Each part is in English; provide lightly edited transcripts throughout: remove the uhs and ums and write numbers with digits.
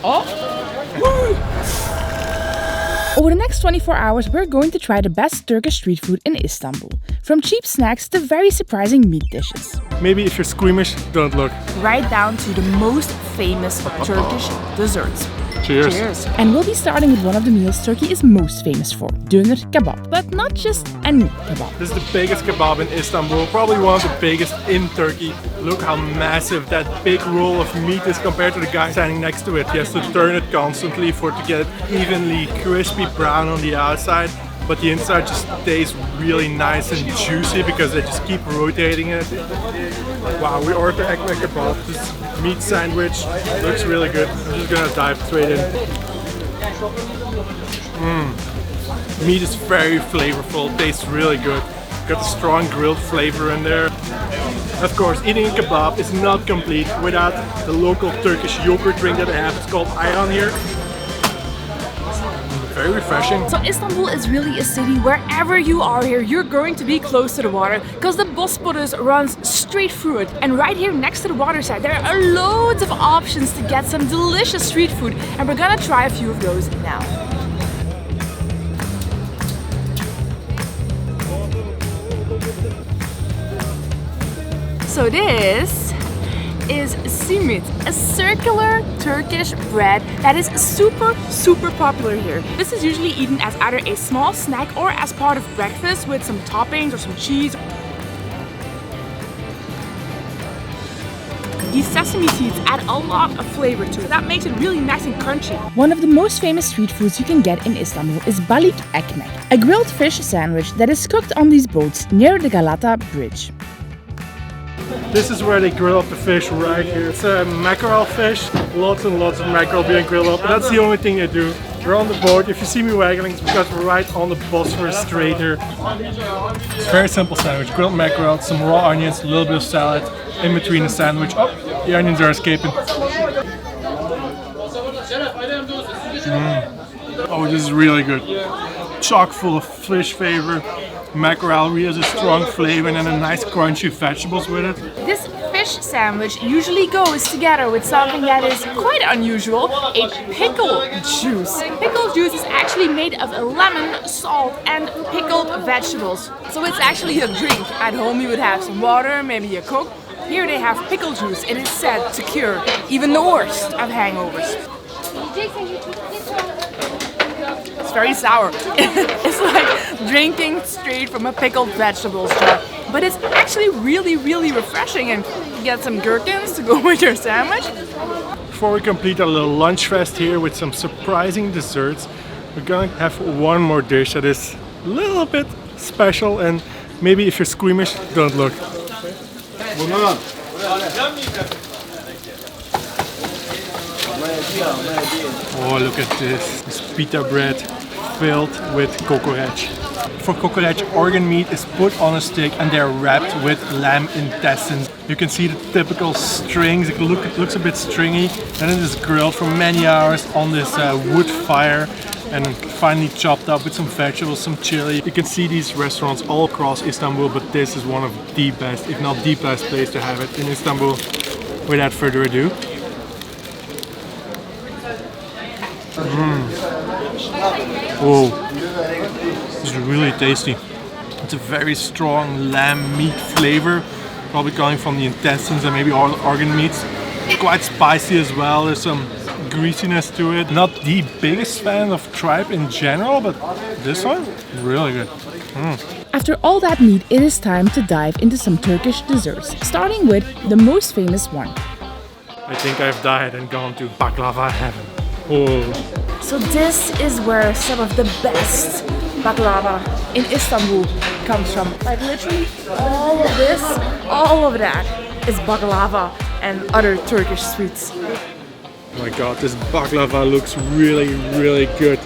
Oh! Over the next 24 hours, we're going to try the best Turkish street food in Istanbul. From cheap snacks to very surprising meat dishes. Maybe if you're squeamish, don't look. Right down to the most famous Turkish desserts. Cheers. Cheers. And we'll be starting with one of the meals Turkey is most famous for, döner kebab. But not just any kebab. This is the biggest kebab in Istanbul, probably one of the biggest in Turkey. Look how massive that big roll of meat is compared to the guy standing next to it. He has to turn it constantly to get it evenly crispy brown on the outside. But the inside just stays really nice and juicy because they just keep rotating it. Wow, we ordered ekmek kebab. This meat sandwich looks really good. I'm just gonna dive straight in. Meat is very flavorful, tastes really good. Got a strong grilled flavor in there. Of course, eating a kebab is not complete without the local Turkish yogurt drink that I have. It's called Ayran here. Very refreshing. So Istanbul is really a city. Wherever you are here, you're going to be close to the water because the Bosporus runs straight through it. And right here next to the waterside, there are loads of options to get some delicious street food. And we're gonna try a few of those now. So this is simit, a circular Turkish bread that is super popular here. This is usually eaten as either a small snack or as part of breakfast with some toppings or some cheese. These sesame seeds add a lot of flavor to it. That makes it really nice and crunchy. One of the most famous street foods you can get in Istanbul is Balik ekmek, a grilled fish sandwich that is cooked on these boats near the Galata Bridge. This is where they grill up the fish right here. It's a mackerel fish. Lots and lots of mackerel being grilled up. But that's the only thing they do. We're on the boat. If you see me waggling, it's because we're right on the Bosphorus Strait here. It's a very simple sandwich. Grilled mackerel, some raw onions, a little bit of salad in between the sandwich. Oh, the onions are escaping. Oh, this is really good. Chock full of fish flavor. Mackerel really has a strong flavor and then a nice crunchy vegetables with it. This fish sandwich usually goes together with something that is quite unusual, a pickle juice. Pickle juice is actually made of lemon, salt and pickled vegetables. So it's actually a drink. At home you would have some water, maybe a Coke. Here they have pickle juice and it's said to cure even the worst of hangovers. It's very sour. It's like drinking straight from a pickled vegetables jar. But it's actually really refreshing and you get some gherkins to go with your sandwich. Before we complete our little lunch fest here with some surprising desserts, we're gonna have one more dish that is a little bit special and maybe if you're squeamish, don't look. Oh, look at this. This pita bread filled with kokoreç. For kokoreç, organ meat is put on a stick and they're wrapped with lamb intestines. You can see the typical strings. It looks a bit stringy. Then it is grilled for many hours on this wood fire and finally chopped up with some vegetables, some chili. You can see these restaurants all across Istanbul, but this is one of the best, if not the best place to have it in Istanbul. Without further ado. Oh, this is really tasty. It's a very strong lamb meat flavor, probably coming from the intestines and maybe all organ meats. Quite spicy as well, there's some greasiness to it. Not the biggest fan of tripe in general, but this one, really good. After all that meat, it is time to dive into some Turkish desserts, starting with the most famous one. I think I've died and gone to baklava heaven. Oh. So this is where some of the best baklava in Istanbul comes from. Like literally all of this, all of that is baklava and other Turkish sweets. Oh my god, this baklava looks really good.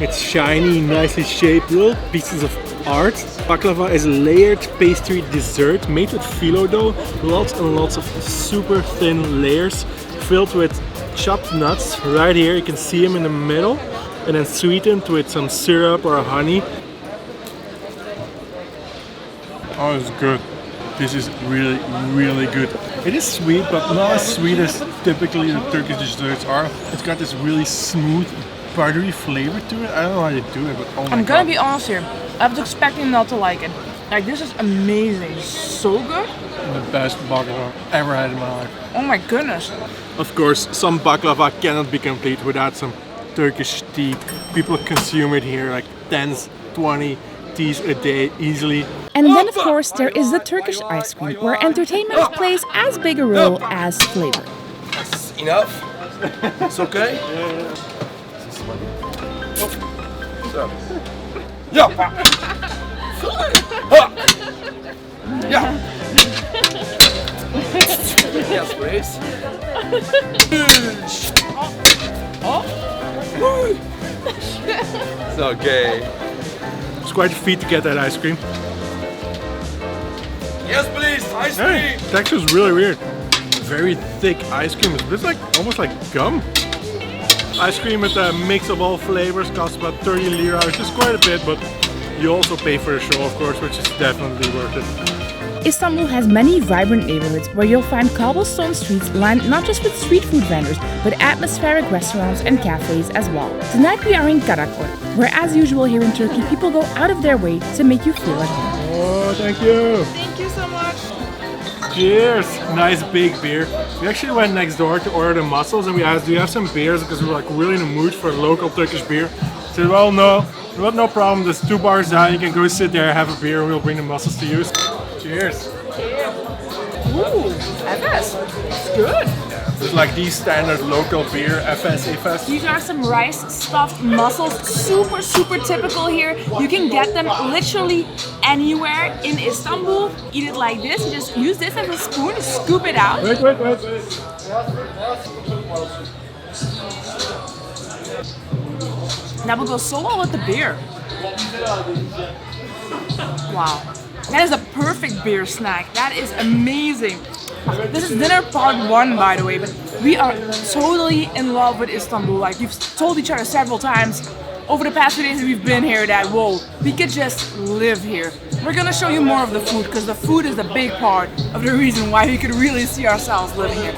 It's shiny, nicely shaped, little pieces of art. Baklava is a layered pastry dessert made with phyllo dough. Lots and lots of super thin layers filled with chopped nuts. Right here you can see them in the middle and then sweetened with some syrup or honey. Oh, it's good. This is really good. It is sweet, but not as sweet as typically the Turkish desserts are. It's got this really smooth, buttery flavor to it. I don't know how they do it, but oh my god. I'm gonna be honest here. I was expecting not to like it. Like, this is amazing. So good. The best baklava I've ever had in my life. Oh my goodness. Of course, some baklava cannot be complete without some Turkish tea. People consume it here like 10, 20 teas a day easily. And then of course there is the Turkish ice cream, where entertainment plays as big a role as flavor. That's enough. It's okay. So. Yeah. Yeah. Yes, please. It's okay. It's quite a feat to get that ice cream. Yes, please. Ice cream. Hey, texture is really weird. Very thick ice cream. It's like almost like gum. Ice cream with a mix of all flavors costs about 30 lira, which is quite a bit, but you also pay for the show, of course, which is definitely worth it. Istanbul has many vibrant neighborhoods where you'll find cobblestone streets lined not just with street food vendors, but atmospheric restaurants and cafes as well. Tonight we are in Karakol, where as usual here in Turkey, people go out of their way to make you feel at home. Oh, thank you. Thank you so much. Cheers. Nice big beer. We actually went next door to order the mussels and we asked, do you have some beers? Because we were like really in the mood for local Turkish beer. They said, well, no. Well, no problem. There's 2 bars down. You can go sit there, have a beer, and we'll bring the mussels to you. Cheers. Ooh, FS. It's good. It's like the standard local beer, FS, FS. These are some rice stuffed mussels, super, super typical here. You can get them literally anywhere in Istanbul. Eat it like this. You just use this as a spoon, scoop it out. Wait. That will go so well with the beer. Wow. That is a perfect beer snack. That is amazing. This is dinner part 1, by the way, but we are totally in love with Istanbul. Like, we've told each other several times over the past few days that we've been here that, whoa, we could just live here. We're gonna show you more of the food, because the food is a big part of the reason why we could really see ourselves living here.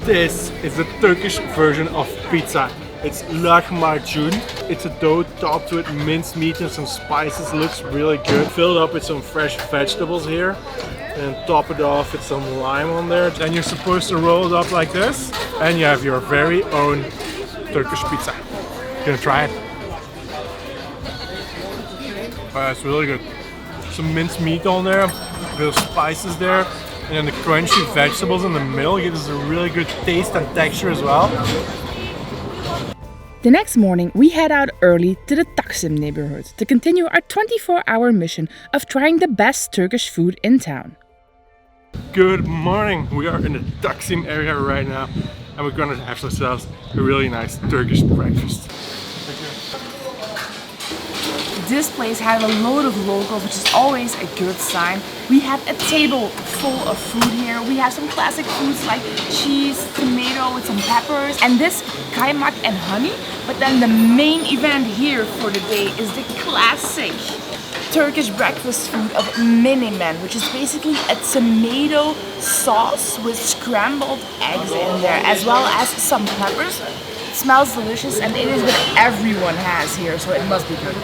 This is the Turkish version of pizza. It's lahmacun. It's a dough topped with minced meat and some spices. Looks really good. Filled up with some fresh vegetables here. And top it off with some lime on there. Then you're supposed to roll it up like this. And you have your very own Turkish pizza. Gonna try it? Oh, it's really good. Some minced meat on there. A bit of spices there. And then the crunchy vegetables in the middle gives us a really good taste and texture as well. The next morning, we head out early to the Taksim neighborhood to continue our 24-hour mission of trying the best Turkish food in town. Good morning! We are in the Taksim area right now and we're gonna have ourselves a really nice Turkish breakfast. This place had a load of locals, which is always a good sign. We have a table full of food here. We have some classic foods like cheese, tomato with some peppers, and this kaymak and honey. But then the main event here for the day is the classic Turkish breakfast food of menemen, which is basically a tomato sauce with scrambled eggs in there, as well as some peppers. It smells delicious, and it is what everyone has here, so it must be good.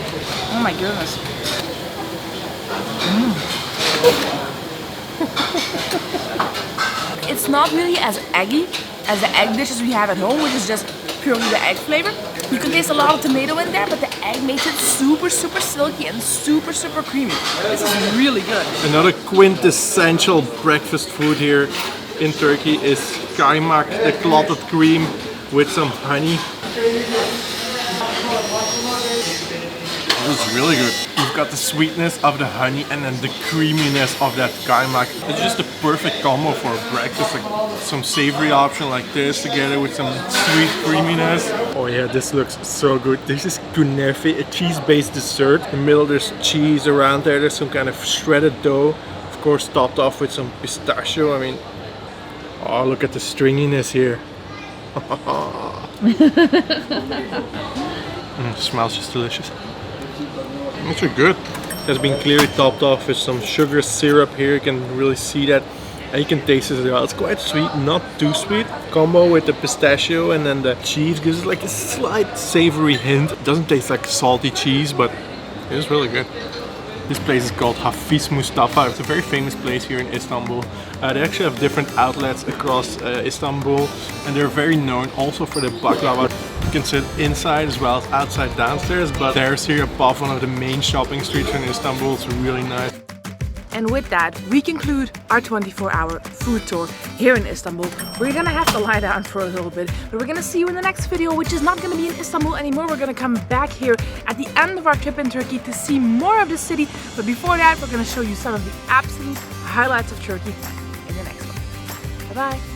Oh my goodness. It's not really as eggy as the egg dishes we have at home, which is just purely the egg flavor. You can taste a lot of tomato in there, but the egg makes it super, super silky and super, super creamy. This is really good. Another quintessential breakfast food here in Turkey is kaymak, the clotted cream with some honey. It's really good. You've got the sweetness of the honey and then the creaminess of that kaymak. It's just a perfect combo for a breakfast. Like some savory option like this together with some sweet creaminess. Oh yeah, this looks so good. This is Kunefe, a cheese-based dessert. In the middle there's cheese around there. There's some kind of shredded dough. Of course topped off with some pistachio. I mean, oh, look at the stringiness here. Smells just delicious. Actually good. It's been clearly topped off with some sugar syrup here. You can really see that. And you can taste it as well. It's quite sweet, not too sweet. Combo with the pistachio and then the cheese gives it like a slight savory hint. It doesn't taste like salty cheese, but it is really good. This place is called Hafiz Mustafa. It's a very famous place here in Istanbul. They actually have different outlets across Istanbul, and they're very known also for the baklava. You can sit inside as well as outside downstairs, but there's here above one of the main shopping streets in Istanbul. It's really nice. And with that, we conclude our 24-hour food tour here in Istanbul. We're gonna have to lie down for a little bit, but we're gonna see you in the next video, which is not gonna be in Istanbul anymore. We're gonna come back here at the end of our trip in Turkey to see more of the city. But before that, we're gonna show you some of the absolute highlights of Turkey in the next one. Bye-bye.